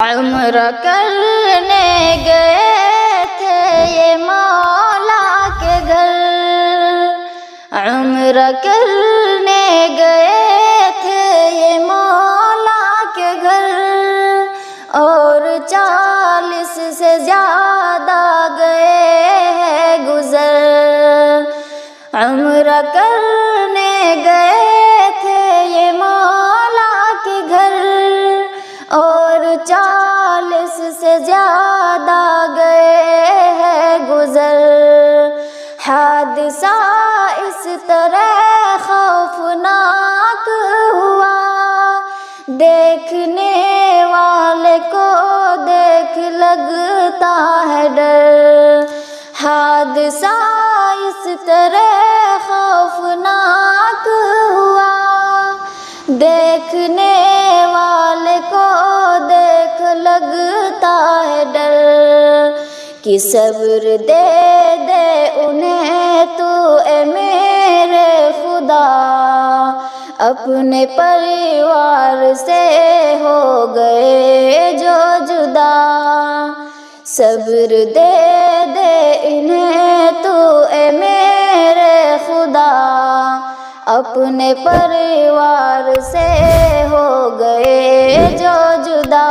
عمرہ کرنے گئے تھے یہ مولا کے گھر، عمرہ کرنے گئے تھے یہ مولا کے گھر، اور 40 سے زیادہ گئے ہیں گزر۔ عمرہ کرنے گئے تھے یہ مولا کے گھر، اور 40 سے زیادہ گئے ہیں گزر۔ حادثہ اس طرح خوفناک ہوا، دیکھنے والے کو دیکھ لگتا ہے ڈر۔ حادثہ اس طرح خوفناک ہوا، دیکھنے والے کو دیکھ لگتا ہے ڈر، کہ صبر دے دے انہیں تو اے میرے خدا، اپنے پریوار سے ہو گئے جو جدا۔ صبر دے دے انہیں تو اے میرے خدا، اپنے پریوار سے ہو گئے جو جدا۔